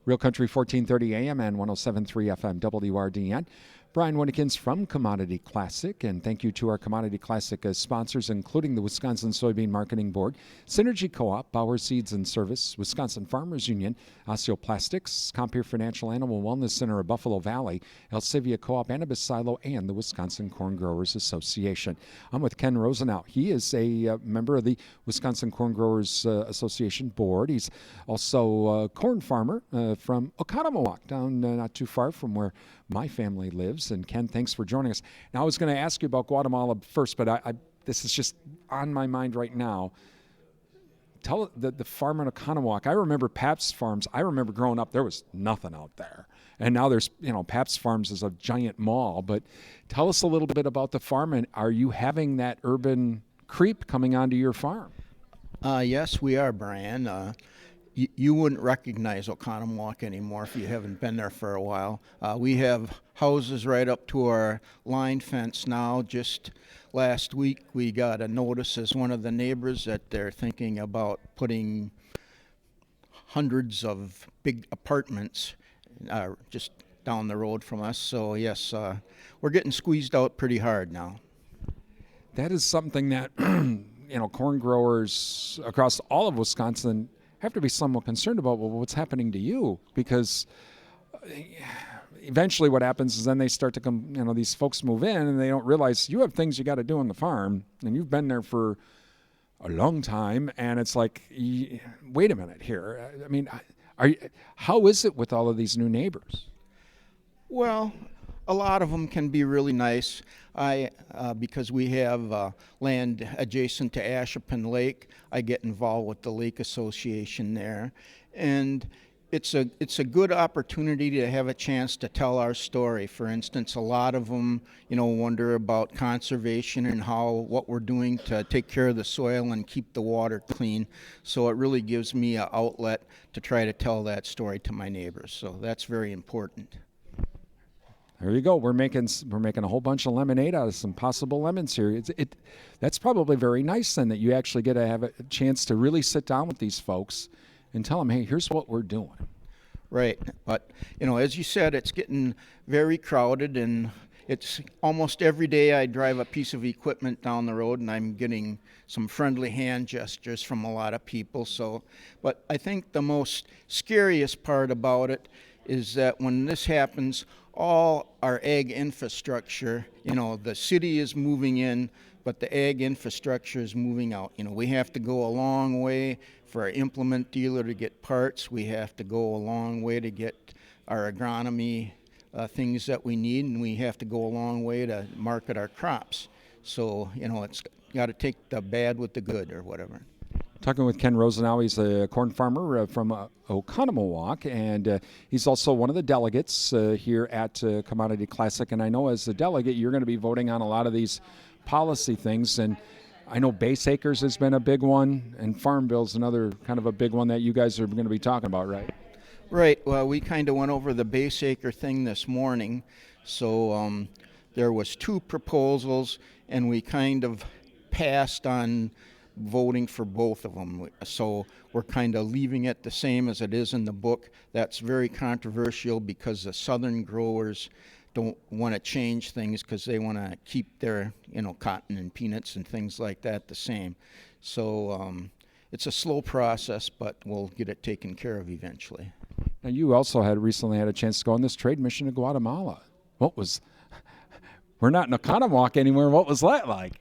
Real Country 1430 AM and 107.3 FM WRDN. Brian Winnekins from Commodity Classic, and thank you to our Commodity Classic sponsors, including the Wisconsin Soybean Marketing Board, Synergy Co-op, Bauer Seeds and Service, Wisconsin Farmers Union, Osteoplastics, Compeer Financial Animal Wellness Center of Buffalo Valley, Elsivia Co-op, Annabis Silo, and the Wisconsin Corn Growers Association. I'm with Ken Rosenow. He is a member of the Wisconsin Corn Growers Association Board. He's also a corn farmer from Oconomowoc, down not too far from where my family lives. And Ken, thanks for joining us. Now, I was going to ask you about Guatemala first, but this is just on my mind right now. Tell the farm in Oconomowoc. I remember Pabst Farms. I remember growing up, there was nothing out there. And now there's, Pabst Farms is a giant mall. But tell us a little bit about the farm, and are you having that urban creep coming onto your farm? Yes, we are, Brian. You wouldn't recognize Oconomowoc anymore if you haven't been there for a while. We have houses right up to our line fence now. Just last week we got a notice as one of the neighbors that they're thinking about putting hundreds of big apartments just down the road from us. So yes, we're getting squeezed out pretty hard now. That is something that corn growers across all of Wisconsin have to be somewhat concerned about. Well, what's happening to you? Because eventually what happens is then they start to come, these folks move in and they don't realize you have things you got to do on the farm, and you've been there for a long time, and it's like, wait a minute here. I mean, how is it with all of these new neighbors? Well, a lot of them can be really nice. Because we have land adjacent to Ashapen Lake, I get involved with the Lake Association there. And it's a good opportunity to have a chance to tell our story. For instance, a lot of them, wonder about conservation and what we're doing to take care of the soil and keep the water clean. So it really gives me an outlet to try to tell that story to my neighbors. So that's very important. There you go. We're making a whole bunch of lemonade out of some possible lemons here. That's probably very nice then, that you actually get to have a chance to really sit down with these folks and tell them, hey, here's what we're doing. Right. But, as you said, it's getting very crowded, and it's almost every day I drive a piece of equipment down the road and I'm getting some friendly hand gestures from a lot of people. But I think the most scariest part about it is that when this happens, all our ag infrastructure, the city is moving in, but the ag infrastructure is moving out. We have to go a long way for our implement dealer to get parts. We have to go a long way to get our agronomy things that we need, and we have to go a long way to market our crops. So, it's got to take the bad with the good or whatever. Talking with Ken Rosenow. He's a corn farmer from Oconomowoc, and he's also one of the delegates here at Commodity Classic. And I know as a delegate, you're going to be voting on a lot of these policy things. And I know base acres has been a big one, and Farm Bill's another kind of a big one that you guys are going to be talking about, right? Right. Well, we kind of went over the base acre thing this morning. So there was 2 proposals, and we kind of passed on voting for both of them. So we're kind of leaving it the same as it is in the book. That's very controversial because the southern growers don't want to change things because they want to keep their, cotton and peanuts and things like that the same. So it's a slow process, but we'll get it taken care of eventually. Now, you also recently had a chance to go on this trade mission to Guatemala. We're not in Oconomowoc anymore. What was that like?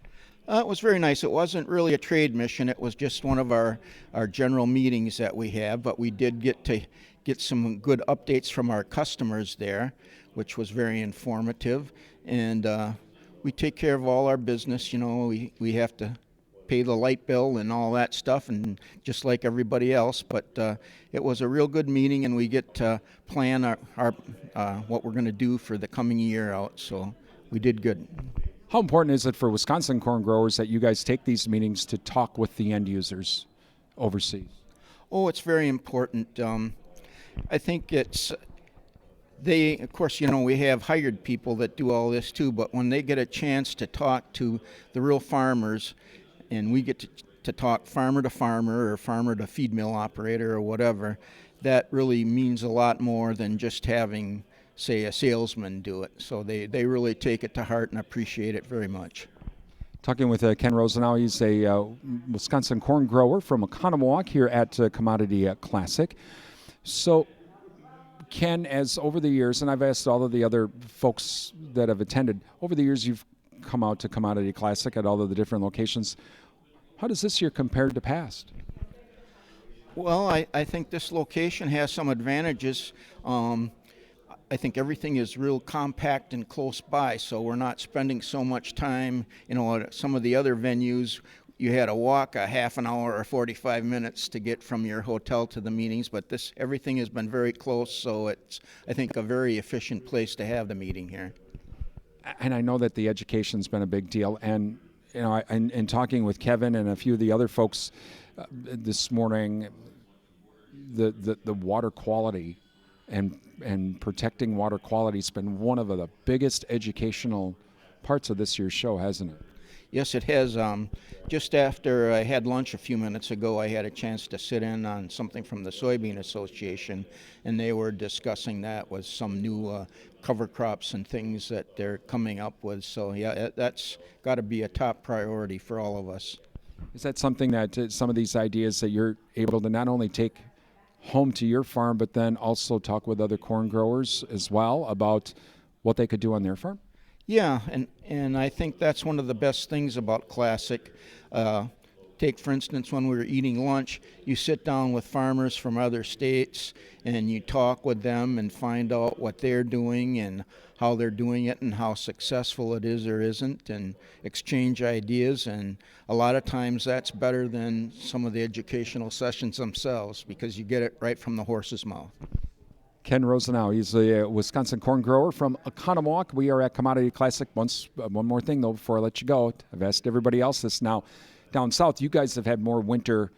It was very nice. It wasn't really a trade mission. It was just one of our general meetings that we have, but we did get some good updates from our customers there, which was very informative. And we take care of all our business. We have to pay the light bill and all that stuff, and just like everybody else. But it was a real good meeting, and we get to plan our what we're going to do for the coming year out. So we did good. How important is it for Wisconsin corn growers that you guys take these meetings to talk with the end users overseas? Oh, it's very important. I think of course, we have hired people that do all this too, but when they get a chance to talk to the real farmers, and we get to talk farmer to farmer or farmer to feed mill operator or whatever, that really means a lot more than just having, say, a salesman do it. So they really take it to heart and appreciate it very much. Talking with Ken Rosenow. He's a Wisconsin corn grower from Oconomowoc here at Commodity Classic. So, Ken, as over the years, and I've asked all of the other folks that have attended, over the years you've come out to Commodity Classic at all of the different locations. How does this year compare to past? Well, I think this location has some advantages. I think everything is real compact and close by, so we're not spending so much time. At some of the other venues, you had to walk a half an hour or 45 minutes to get from your hotel to the meetings, but everything has been very close, so it's, I think, a very efficient place to have the meeting here. And I know that the education's been a big deal, and in talking with Kevin and a few of the other folks this morning, the water quality and protecting water quality has been one of the biggest educational parts of this year's show, hasn't it? Yes, it has. Just after I had lunch a few minutes ago, I had a chance to sit in on something from the Soybean Association, and they were discussing that with some new cover crops and things that they're coming up with. So, yeah, that's got to be a top priority for all of us. Is that something that some of these ideas that you're able to not only take home to your farm, but then also talk with other corn growers as well about what they could do on their farm? Yeah, and I think that's one of the best things about Classic. Take, for instance, when we were eating lunch, you sit down with farmers from other states and you talk with them and find out what they're doing and how they're doing it and how successful it is or isn't, and exchange ideas. And a lot of times that's better than some of the educational sessions themselves, because you get it right from the horse's mouth. Ken Rosenow, he's a Wisconsin corn grower from Oconomowoc. We are at Commodity Classic. One more thing, though, before I let you go. I've asked everybody else this now. Down south, you guys have had more winter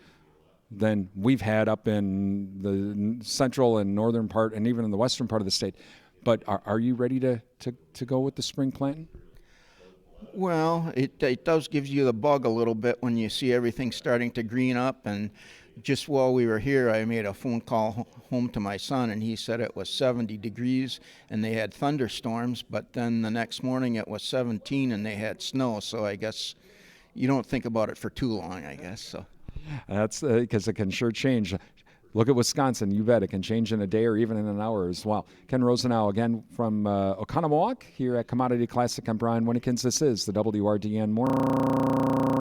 than we've had up in the central and northern part and even in the western part of the state. But are you ready to go with the spring planting? Well, it does give you the bug a little bit when you see everything starting to green up. And just while we were here, I made a phone call home to my son, and he said it was 70 degrees and they had thunderstorms, but then the next morning it was 17 and they had snow. So I guess you don't think about it for too long, I guess. So that's because it can sure change. Look at Wisconsin. You bet. It can change in a day or even in an hour as well. Ken Rosenow again from Oconomowoc here at Commodity Classic. I'm Brian Winnikins. This is the WRDN Morning